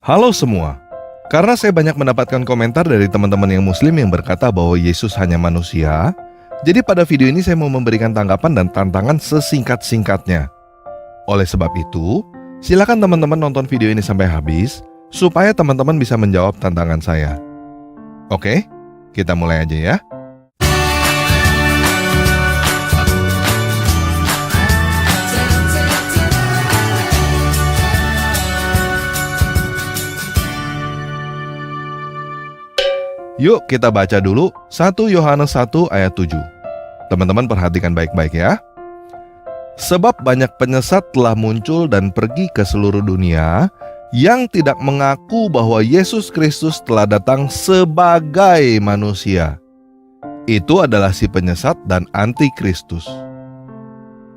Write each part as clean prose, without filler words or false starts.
Halo semua, karena saya banyak mendapatkan komentar dari teman-teman yang muslim yang berkata bahwa Yesus hanya manusia, jadi pada video ini saya mau memberikan tanggapan dan tantangan sesingkat-singkatnya. Oleh sebab itu, silakan teman-teman nonton video ini sampai habis, supaya teman-teman bisa menjawab tantangan saya. Oke, kita mulai aja ya. Yuk kita baca dulu 1 Yohanes 1 ayat 7. Teman-teman perhatikan baik-baik ya. Sebab banyak penyesat telah muncul dan pergi ke seluruh dunia yang tidak mengaku bahwa Yesus Kristus telah datang sebagai manusia. Itu adalah si penyesat dan antikristus.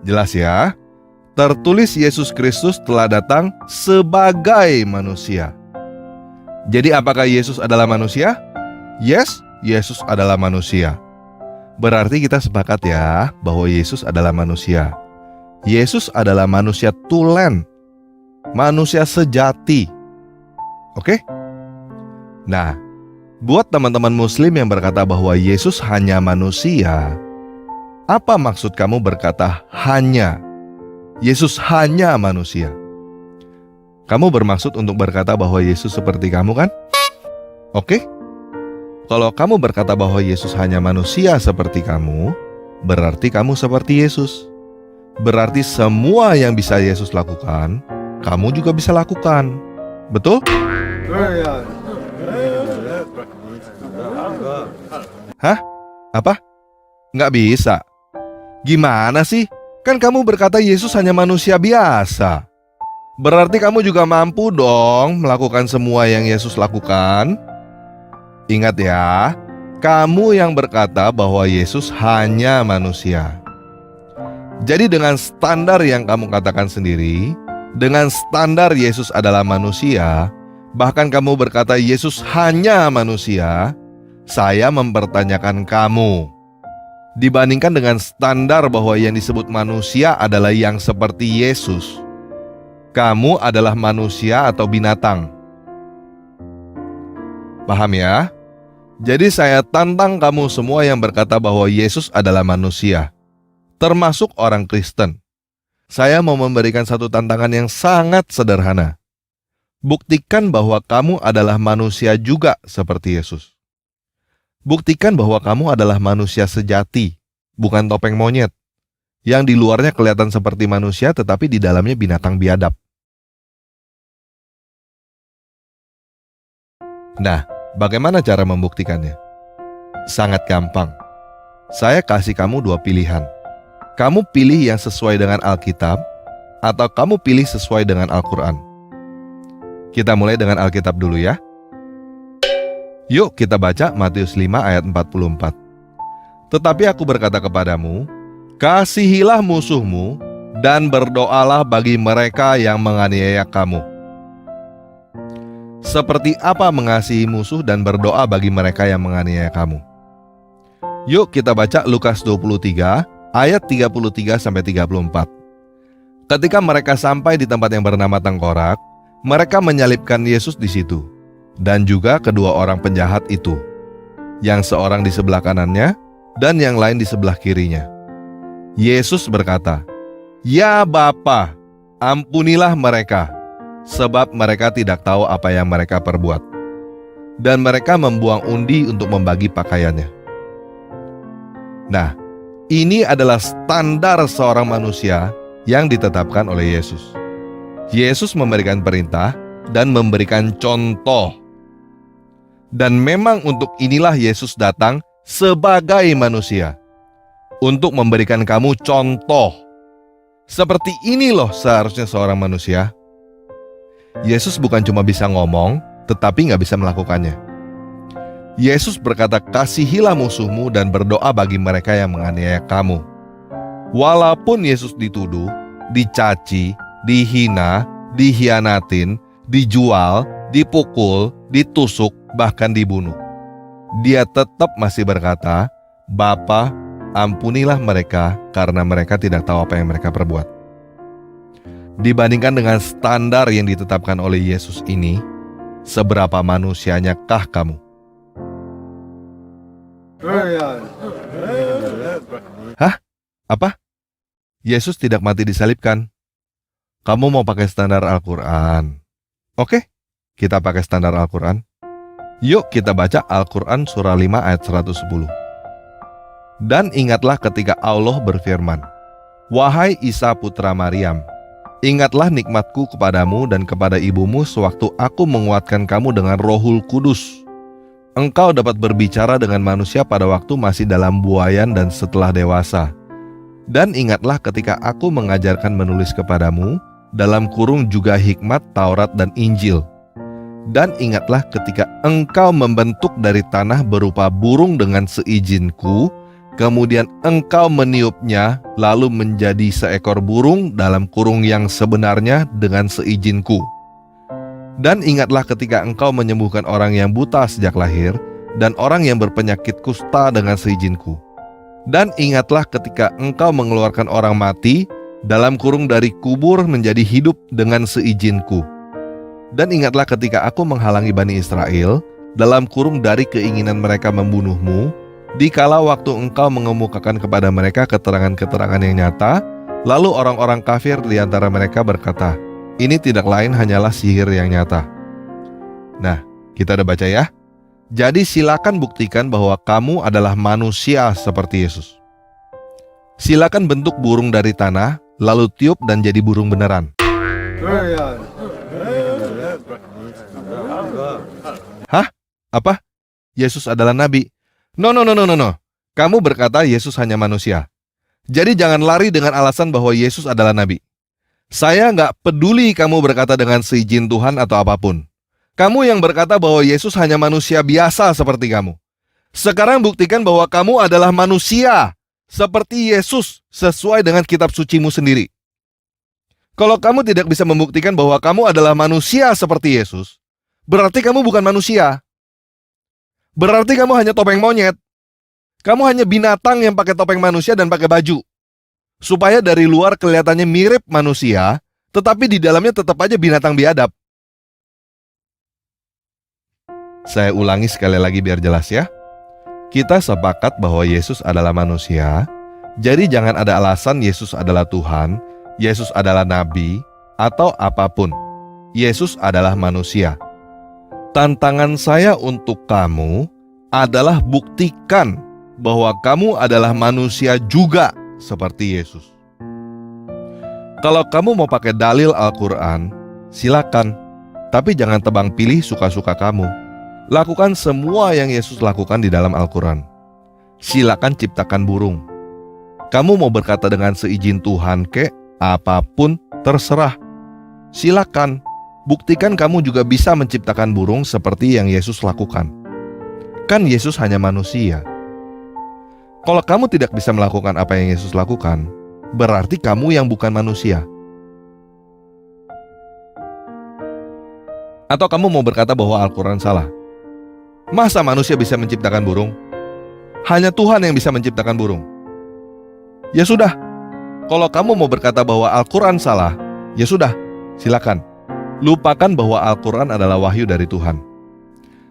Jelas ya? Tertulis Yesus Kristus telah datang sebagai manusia. Jadi apakah Yesus adalah manusia? Yes, Yesus adalah manusia. Berarti kita sepakat ya bahwa Yesus adalah manusia. Yesus adalah manusia tulen, manusia sejati. Oke? Nah, buat teman-teman muslim yang berkata bahwa Yesus hanya manusia, apa maksud kamu berkata hanya? Yesus hanya manusia. Kamu bermaksud untuk berkata bahwa Yesus seperti kamu kan? Oke? Kalau kamu berkata bahwa Yesus hanya manusia seperti kamu, berarti kamu seperti Yesus. Berarti semua yang bisa Yesus lakukan, kamu juga bisa lakukan. Betul? Hah? Apa? Nggak bisa? Gimana sih? Kan kamu berkata Yesus hanya manusia biasa. Berarti kamu juga mampu dong melakukan semua yang Yesus lakukan. Ingat ya, kamu yang berkata bahwa Yesus hanya manusia. Jadi dengan standar yang kamu katakan sendiri, dengan standar Yesus adalah manusia, bahkan kamu berkata Yesus hanya manusia, saya mempertanyakan kamu. Dibandingkan dengan standar bahwa yang disebut manusia adalah yang seperti Yesus, kamu adalah manusia atau binatang. Paham ya? Jadi saya tantang kamu semua yang berkata bahwa Yesus adalah manusia, termasuk orang Kristen. Saya mau memberikan satu tantangan yang sangat sederhana. Buktikan bahwa kamu adalah manusia juga seperti Yesus. Buktikan bahwa kamu adalah manusia sejati, bukan topeng monyet, yang di luarnya kelihatan seperti manusia tetapi di dalamnya binatang biadab. Nah, bagaimana cara membuktikannya? Sangat gampang. Saya kasih kamu dua pilihan. Kamu pilih yang sesuai dengan Alkitab, atau kamu pilih sesuai dengan Al-Quran. Kita mulai dengan Alkitab dulu ya. Yuk kita baca Matius 5 ayat 44. Tetapi aku berkata kepadamu, kasihilah musuhmu, dan berdoalah bagi mereka yang menganiaya kamu. Seperti apa mengasihi musuh dan berdoa bagi mereka yang menganiaya kamu? Yuk kita baca Lukas 23 ayat 33-34. Ketika mereka sampai di tempat yang bernama Tengkorak, mereka menyalibkan Yesus di situ, dan juga kedua orang penjahat itu, yang seorang di sebelah kanannya dan yang lain di sebelah kirinya. Yesus berkata, "Ya Bapa, ampunilah mereka, sebab mereka tidak tahu apa yang mereka perbuat." Dan mereka membuang undi untuk membagi pakaiannya. Nah, ini adalah standar seorang manusia yang ditetapkan oleh Yesus. Yesus memberikan perintah dan memberikan contoh. Dan memang untuk inilah Yesus datang sebagai manusia, untuk memberikan kamu contoh. Seperti ini loh seharusnya seorang manusia. Yesus bukan cuma bisa ngomong, tetapi nggak bisa melakukannya. Yesus berkata, kasihilah musuhmu dan berdoa bagi mereka yang menganiaya kamu. Walaupun Yesus dituduh, dicaci, dihina, dihianatin, dijual, dipukul, ditusuk, bahkan dibunuh, Dia tetap masih berkata, Bapa, ampunilah mereka karena mereka tidak tahu apa yang mereka perbuat. Dibandingkan dengan standar yang ditetapkan oleh Yesus ini, seberapa manusianya kah kamu? Hah? Apa? Yesus tidak mati disalibkan. Kamu mau pakai standar Al-Quran? Oke, kita pakai standar Al-Quran. Yuk kita baca Al-Quran surah 5 ayat 110. Dan ingatlah ketika Allah berfirman, "Wahai Isa putra Maryam, ingatlah nikmatku kepadamu dan kepada ibumu sewaktu aku menguatkan kamu dengan Rohul Kudus. Engkau dapat berbicara dengan manusia pada waktu masih dalam buayan dan setelah dewasa. Dan ingatlah ketika aku mengajarkan menulis kepadamu, dalam kurung juga hikmat Taurat dan Injil. Dan ingatlah ketika engkau membentuk dari tanah berupa burung dengan seizinku, kemudian engkau meniupnya lalu menjadi seekor burung dalam kurung yang sebenarnya dengan seizinku. Dan ingatlah ketika engkau menyembuhkan orang yang buta sejak lahir dan orang yang berpenyakit kusta dengan seizinku. Dan ingatlah ketika engkau mengeluarkan orang mati dalam kurung dari kubur menjadi hidup dengan seizinku. Dan ingatlah ketika aku menghalangi Bani Israel dalam kurung dari keinginan mereka membunuhmu, dikala waktu engkau mengemukakan kepada mereka keterangan-keterangan yang nyata, lalu orang-orang kafir di antara mereka berkata, ini tidak lain hanyalah sihir yang nyata." Nah, kita udah baca ya. Jadi silakan buktikan bahwa kamu adalah manusia seperti Yesus. Silakan bentuk burung dari tanah, lalu tiup dan jadi burung beneran. Hah? Apa? Yesus adalah nabi? No. Kamu berkata Yesus hanya manusia. Jadi jangan lari dengan alasan bahwa Yesus adalah nabi. Saya nggak peduli kamu berkata dengan seizin Tuhan atau apapun. Kamu yang berkata bahwa Yesus hanya manusia biasa seperti kamu. Sekarang buktikan bahwa kamu adalah manusia seperti Yesus sesuai dengan kitab sucimu sendiri. Kalau kamu tidak bisa membuktikan bahwa kamu adalah manusia seperti Yesus, berarti kamu bukan manusia. Berarti kamu hanya topeng monyet. Kamu hanya binatang yang pakai topeng manusia dan pakai baju. Supaya dari luar kelihatannya mirip manusia, tetapi di dalamnya tetap aja binatang biadab. Saya ulangi sekali lagi biar jelas ya. Kita sepakat bahwa Yesus adalah manusia. Jadi jangan ada alasan Yesus adalah Tuhan, Yesus adalah nabi, atau apapun. Yesus adalah manusia. Tantangan saya untuk kamu adalah buktikan bahwa kamu adalah manusia juga seperti Yesus. Kalau kamu mau pakai dalil Al-Quran, silakan. Tapi jangan tebang pilih suka-suka kamu. Lakukan semua yang Yesus lakukan di dalam Al-Quran. Silakan ciptakan burung. Kamu mau berkata dengan seizin Tuhan kek, apapun terserah. Silakan. Buktikan kamu juga bisa menciptakan burung seperti yang Yesus lakukan. Kan Yesus hanya manusia. Kalau kamu tidak bisa melakukan apa yang Yesus lakukan, berarti kamu yang bukan manusia. Atau kamu mau berkata bahwa Al-Quran salah? Masa manusia bisa menciptakan burung? Hanya Tuhan yang bisa menciptakan burung. Ya sudah, kalau kamu mau berkata bahwa Al-Quran salah, ya sudah, silakan. Lupakan bahwa Al-Quran adalah wahyu dari Tuhan.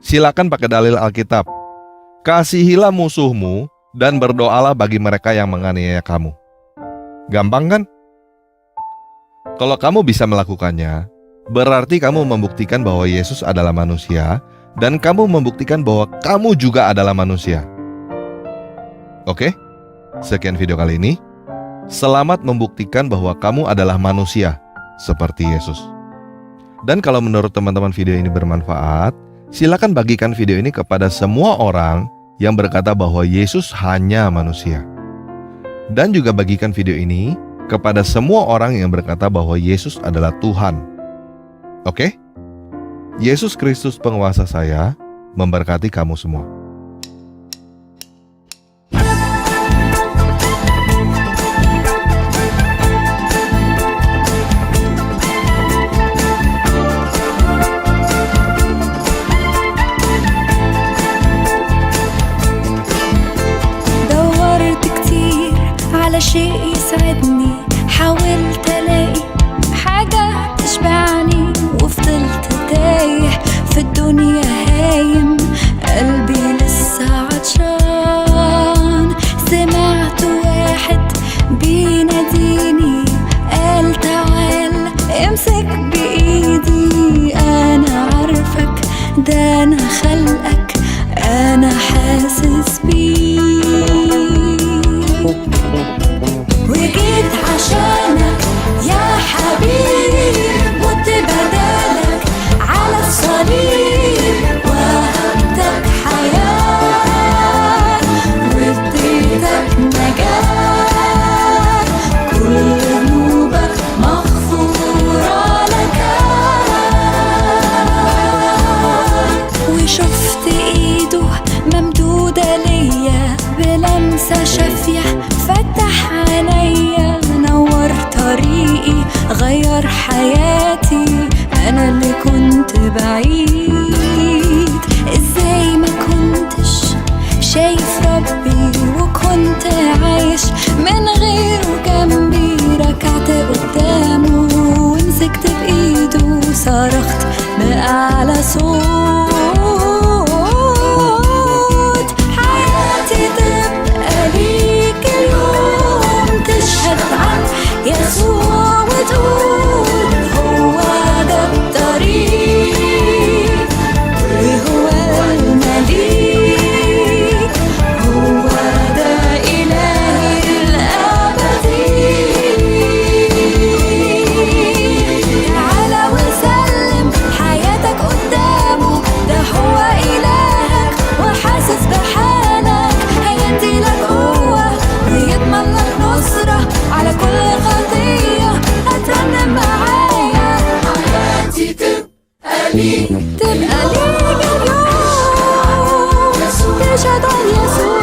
Silakan pakai dalil Alkitab. Kasihilah musuhmu dan berdoalah bagi mereka yang menganiaya kamu. Gampang kan? Kalau kamu bisa melakukannya, berarti kamu membuktikan bahwa Yesus adalah manusia, dan kamu membuktikan bahwa kamu juga adalah manusia. Oke? Sekian video kali ini. Selamat membuktikan bahwa kamu adalah manusia seperti Yesus. Dan kalau menurut teman-teman video ini bermanfaat, silakan bagikan video ini kepada semua orang yang berkata bahwa Yesus hanya manusia. Dan juga bagikan video ini kepada semua orang yang berkata bahwa Yesus adalah Tuhan. Oke? Yesus Kristus penguasa saya memberkati kamu semua. دورت كتير على شيء يسعدني، حاولت الاقي حاجة تشبعني وفضلت تايه في الدنيا هايم، قلبي لسه عطشان. سمعت واحد بيناديني، قال تعال امسك بإيدي، أنا عارفك ده أنا خلقك، أنا حاسس بيك، وجيت عشانك يا حبيبي، مت بدالك على الصليب، وهبتك حياة واديتك نجاة، كل ذنوبك مغفورة لك. وشفت ايده ممدودة ليا بلمسة شافية، فتح عينيا نور طريقي، غير حياتي، أنا اللي كنت بعيد. إزاي ما كنتش شايف ربي وكنت عايش من غيره جنبي؟ ركعت قدامه ومسكت بإيده، صرخت بأعلى صوت، حياتي تبقى ليك اليوم، تشهد عن يسوع وتقول هو ده الطريق وهو المليك، هو ده إلهي الأبدي. تعالى وسلم حياتك قدامه، ده هو إلهك وحاسس بحالك، هيديلك قوة ويضمن لك نصرة على كل خطية. هترنم معايا حياتي تبقى ليك اليوم، تشهد عن يسوع.